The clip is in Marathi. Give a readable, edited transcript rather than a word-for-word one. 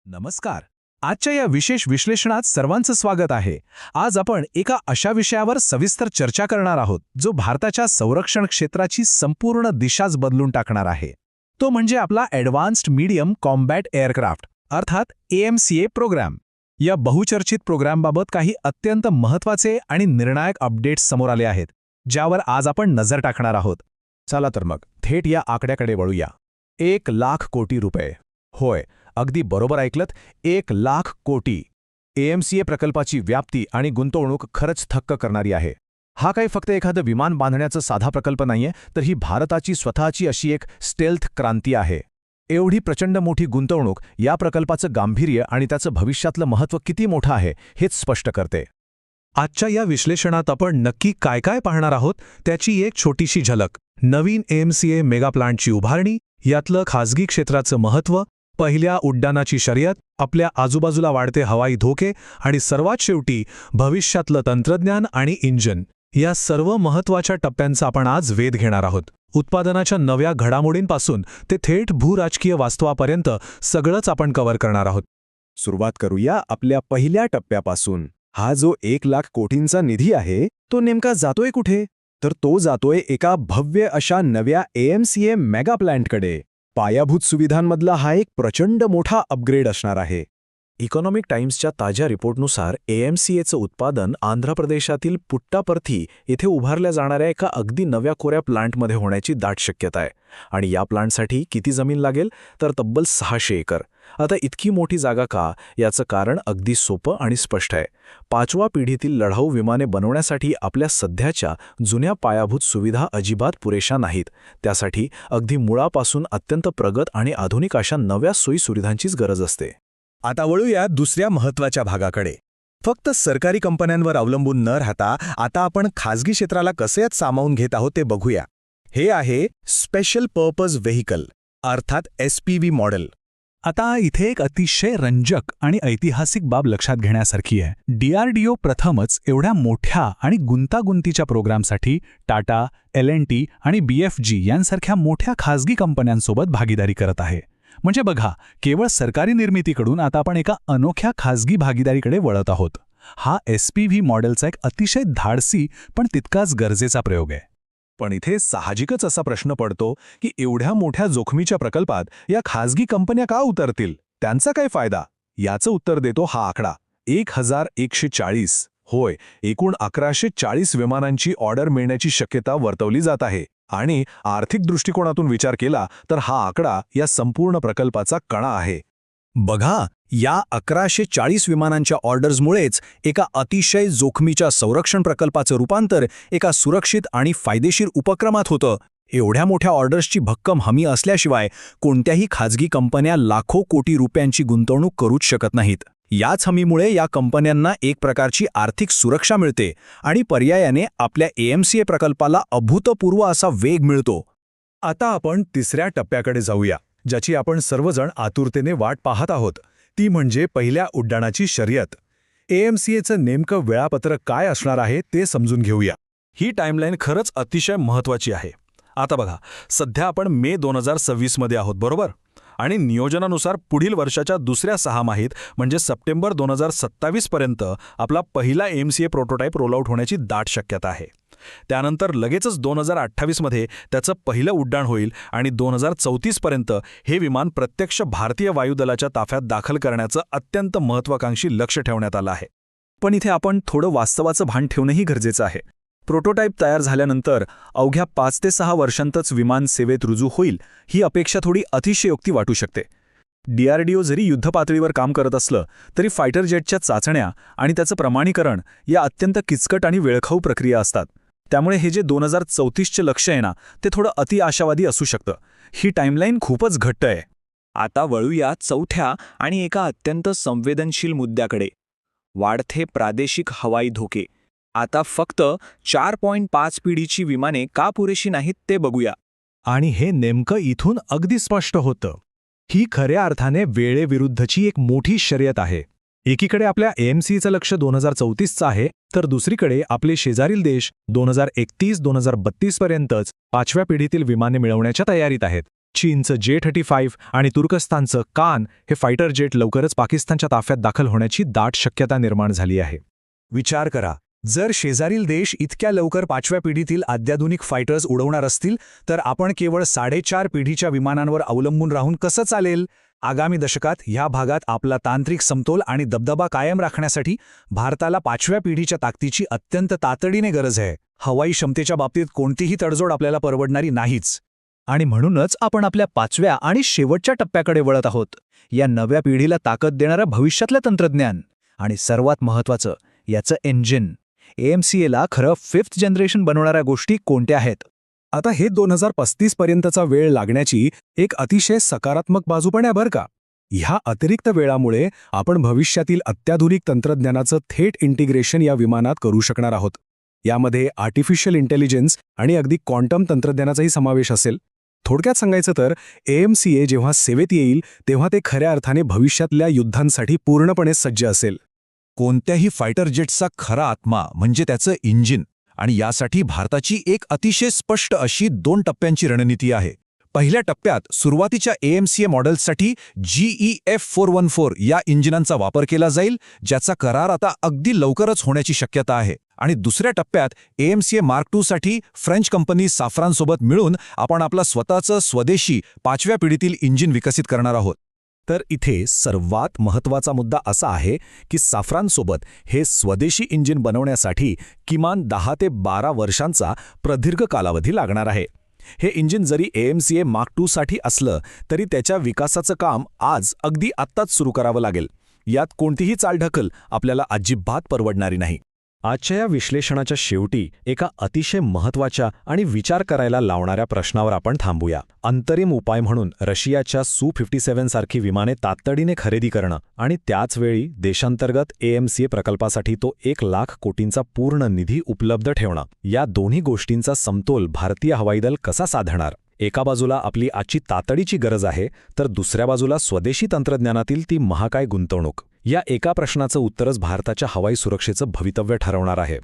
नमस्कार. आजच्या या विशेष विश्लेषणात सर्वांचं स्वागत आहे. आज आपण एका अशा विषयावर सविस्तर चर्चा करणार आहोत जो भारताच्या संरक्षण क्षेत्राची संपूर्ण दिशाच बदलून टाकणार आहे. तो म्हणजे आपला ॲडव्हान्स्ड मीडियम कॉम्बॅट एअरक्राफ्ट अर्थात AMCA प्रोग्राम. या बहुचर्चित प्रोग्रामबाबत काही अत्यंत महत्त्वाचे आणि निर्णायक अपडेट्स समोर आले आहेत, ज्यावर आज आपण नजर टाकणार आहोत. चला तर मग थेट या आकड्याकडे वळूया. 1,00,000 कोटी रुपये. होय, अगदी बरोबर ऐकलत, 1,00,000 कोटी. AMCA प्रकल्पाची व्याप्ती आणि गुंतवणूक खरंच थक्क करणारी आहे. हा काही फक्त एखादं विमान बांधण्याचा साधा प्रकल्प नाहीये, तर ही भारताची स्वतःची अशी एक स्टेल्थ क्रांती आहे. एवढी प्रचंड मोठी गुंतवणूक या प्रकल्पाचं गांभीर्य आणि त्याचं भविष्यातलं महत्त्व किती मोठं आहे हेच स्पष्ट करते. आजच्या या विश्लेषणात आपण नक्की काय काय पाहणार आहोत त्याची एक छोटीशी झलक. नवीन AMCA मेगा प्लांटची उभारणी, यातलं खासगी क्षेत्राचं महत्त्व, पहिल्या उड्डाणाची शर्यत, आपल्या आजूबाजूला वाढते हवाई धोके आणि सर्वात शेवटी भविष्यातलं तंत्रज्ञान आणि इंजिन. या सर्व महत्त्वाच्या टप्प्यांचा आपण आज वेध घेणार आहोत. उत्पादनाच्या नव्या घडामोडींपासून ते थेट भूराजकीय वास्तवापर्यंत सगळंच आपण कव्हर करणार आहोत. सुरुवात करूया आपल्या पहिल्या टप्प्यापासून. हा जो 1,00,000 कोटींचा निधी आहे तो नेमका जातोय कुठे? तर तो जातोय एका भव्य अशा नव्या AMCA मेगा प्लांटकडे. पायाभूत सुविधांमधला हा एक प्रचंड मोठा अपग्रेड असणार आहे. इकॉनॉमिक टाइम्सच्या ताज्या रिपोर्टनुसार AMCAचं उत्पादन आंध्र प्रदेशातील पुट्टापर्थी येथे उभारल्या जाणाऱ्या एका अगदी नव्या कोऱ्या प्लांटमध्ये होण्याची दाट शक्यता आहे. आणि या प्लांटसाठी किती जमीन लागेल? तर तब्बल 600 एकर. आता इतकी मोठी जागा का? याचं कारण अगदी सोपं आणि स्पष्ट आहे. 5व्या पिढीतील लढाऊ विमाने बनवण्यासाठी आपल्या सध्याच्या जुन्या पायाभूत सुविधा अजिबात पुरेशा नाहीत. त्यासाठी अगदी मुळापासून अत्यंत प्रगत आणि आधुनिक अशा नव्या सोयीसुविधांचीच गरज असते. आता वळूया दुसऱ्या महत्त्वाच्या भागाकडे. फक्त सरकारी कंपन्यांवर अवलंबून न राहता आता आपण खासगी क्षेत्राला कसे सामावून घेत आहोत ते बघूया. हे आहे स्पेशल पर्पज व्हेइकल अर्थात SPV मॉडेल. आता इथे एक अतिशय रंजक आणि ऐतिहासिक बाब लक्षात घेण्यासारखी आहे. DRDO प्रथमच एवढ्या मोठ्या आणि गुंतागुंतीच्या प्रोग्रामसाठी टाटा, L&T आणि BFG यांसारख्या मोठ्या खासगी कंपन्यांसोबत भागीदारी करत आहे. म्हणजे बघा, केवळ सरकारी निर्मितीकडून आता आपण एका अनोख्या खासगी भागीदारीकडे वळत आहोत. हा SPV मॉडेलचा एक अतिशय धाडसी पण तितकाच गरजेचा प्रयोग आहे. पण इथे साहजिकच असा प्रश्न पडतो की एवढ्या मोठ्या जोखमीच्या प्रकल्पात या खासगी कंपन्या का उतरतील? त्यांचा काय फायदा? याचं उत्तर देतो हा आकडा. 1,140. होय, एकूण 1,140 विमानांची ऑर्डर मिळण्याची शक्यता वर्तवली जात आहे. आणि आर्थिक दृष्टिकोनातून विचार केला तर हा आकडा या संपूर्ण प्रकल्पाचा कणा आहे. बघा, या 1,140 विमानांच्या ऑर्डर्समुळेच एका अतिशय जोखमीच्या संरक्षण प्रकल्पाचं रूपांतर एका सुरक्षित आणि फायदेशीर उपक्रमात होतं. एवढ्या मोठ्या ऑर्डर्सची भक्कम हमी असल्याशिवाय कोणत्याही खाजगी कंपन्या लाखो कोटी रुपयांची गुंतवणूक करूच शकत नाहीत. याच हमीमुळे या कंपन्यांना एक प्रकारची आर्थिक सुरक्षा मिळते आणि पर्यायाने आपल्या AMCA प्रकल्पाला अभूतपूर्व असा वेग मिळतो. आता आपण तिसऱ्या टप्प्याकडे जाऊया, ज्याची आपण सर्वजण आतुरतेने वाट पाहत आहोत. ती म्हणजे पहिल्या उड्डाणाची शर्यत. AMCAचं नेमकं वेळापत्रक काय असणार आहे ते समजून घेऊया. ही टाईमलाईन खरंच अतिशय महत्त्वाची आहे. आता बघा, सध्या आपण मे 2026 मध्ये आहोत, बरोबर? आणि नियोजनानुसार पुढील वर्षाच्या दुसऱ्या 6 माहीत म्हणजे सप्टेंबर 2027 पर्यंत आपला पहिला AMCA प्रोटोटाईप रोलआउट होण्याची दाट शक्यता आहे. त्यानंतर लगेचच 2028 मध्ये त्याचं पहिलं उड्डाण होईल आणि 2034 पर्यंत हे विमान प्रत्यक्ष भारतीय वायुदलाच्या ताफ्यात दाखल करण्याचं अत्यंत महत्त्वाकांक्षी लक्ष्य ठेवण्यात आलं आहे. पण इथे आपण थोडं वास्तवाचं भान ठेवणंही गरजेचं आहे. प्रोटोटाईप तयार झाल्यानंतर अवघ्या 5 ते 6 वर्षांतच विमान सेवेत रुजू होईल ही अपेक्षा थोडी अतिशयोक्ती वाटू शकते. DRDO जरी युद्धपातळीवर काम करत असलं तरी फायटर जेटच्या चाचण्या आणि त्याचं प्रमाणीकरण या अत्यंत किचकट आणि वेळखाऊ प्रक्रिया असतात. त्यामुळे हे जे 2034चे लक्ष्य आहे ना, ते थोडं अति आशावादी असू शकतं. ही टाईमलाईन खूपच घट्ट आहे. आता वळूया चौथ्या आणि एका अत्यंत संवेदनशील मुद्द्याकडे. वाढते प्रादेशिक हवाई धोके. आता फक्त 4.5 पिढीची विमाने का पुरेशी नाहीत ते बघूया. आणि हे नेमकं इथून अगदी स्पष्ट होतं. ही खऱ्या अर्थाने वेळेविरुद्धची एक मोठी शर्यत आहे. एकीकडे आपल्या AMCAचं लक्ष 2034चं आहे, तर दुसरीकडे आपले शेजारील देश 2031-2032 पर्यंतच 5व्या पिढीतील विमाने मिळवण्याच्या तयारीत आहेत. चीनचं J-35 आणि तुर्कस्तानचं कान हे फायटर जेट लवकरच पाकिस्तानच्या ताफ्यात दाखल होण्याची दाट शक्यता निर्माण झाली आहे. विचार करा, जर शेजारील देश इतक्या लवकर 5व्या पिढीतील अत्याधुनिक फायटर्स उडवणार असतील तर आपण केवळ 4.5 पिढीच्या विमानांवर अवलंबून राहून कसं चालेल? आगामी दशकात ह्या भागात आपला तांत्रिक समतोल आणि दबदबा कायम राखण्यासाठी भारताला 5व्या पिढीच्या ताकदीची अत्यंत तातडीने गरज आहे. हवाई क्षमतेच्या बाबतीत कोणतीही तडजोड आपल्याला परवडणारी नाहीच. आणि म्हणूनच आपण आपल्या 5व्या आणि शेवटच्या टप्प्याकडे वळत आहोत. या नव्या पिढीला ताकद देणारं भविष्यातलं तंत्रज्ञान आणि सर्वात महत्त्वाचं याचं इंजिन. AMCAला खरं 5th जनरेशन बनवणाऱ्या गोष्टी कोणत्या आहेत? आता हे 2035 पर्यंतचा वेळ लागण्याची एक अतिशय सकारात्मक बाजू पण आहे बरं का. ह्या अतिरिक्त वेळामुळे आपण भविष्यातील अत्याधुनिक तंत्रज्ञानाचं थेट इंटिग्रेशन या विमानात करू शकणार आहोत. यामध्ये आर्टिफिशियल इंटेलिजन्स आणि अगदी क्वांटम तंत्रज्ञानाचाही समावेश असेल. थोडक्यात सांगायचं तर AMCA जेव्हा सेवेत येईल तेव्हा ते खऱ्या अर्थाने भविष्यातल्या युद्धांसाठी पूर्णपणे सज्ज असेल. कोणत्याही फायटर जेटचा खरा आत्मा म्हणजे त्याचं इंजिन, आणि यासाठी भारताची एक अतिशय स्पष्ट अशी 2 टप्प्यांची रणनीती आहे. पहिल्या टप्प्यात सुरुवातीच्या AMCA मॉडेल्ससाठी GEF414 या इंजिनांचा वापर केला जाईल, ज्याचा करार आता अगदी लवकरच होण्याची शक्यता आहे. आणि दुसऱ्या टप्प्यात AMCA Mark II साठी फ्रेंच कंपनी साफ्रानसोबत मिळून आपण आपला स्वतःचं स्वदेशी 5व्या पिढीतील इंजिन विकसित करणार आहोत. तर इथे सर्वात महत्त्वाचा मुद्दा असा आहे की साफ्रानसोबत हे स्वदेशी इंजिन बनवण्यासाठी किमान 10 ते 12 वर्षांचा प्रदीर्घ कालावधी लागणार आहे. हे इंजिन जरी AMCA Mark II साठी असलं तरी त्याच्या विकासाचं काम आज अगदी आत्ताच सुरू करावं लागेल. यात कोणतीही चालढकल आपल्याला अजिबात परवडणारी नाही. आजच्या या विश्लेषणाच्या शेवटी एका अतिशय महत्त्वाच्या आणि विचार करायला लावणाऱ्या प्रश्नावर आपण थांबूया. अंतरिम उपाय म्हणून रशियाच्या Su-57 सारखी विमाने तातडीने खरेदी करणं आणि त्याचवेळी देशांतर्गत AMCA प्रकल्पासाठी तो 1 लाख कोटींचा पूर्ण निधी उपलब्ध ठेवणं, या दोन्ही गोष्टींचा समतोल भारतीय हवाई दल कसा साधणार? एका बाजूला आपली आजची तातडीची गरज आहे तर दुसऱ्या बाजूला स्वदेशी तंत्रज्ञानातील ती महाकाय गुंतवणूक. या एका प्रश्नाचं उत्तरच भारताच्या हवाई सुरक्षेचं भवितव्य ठरवणार आहे.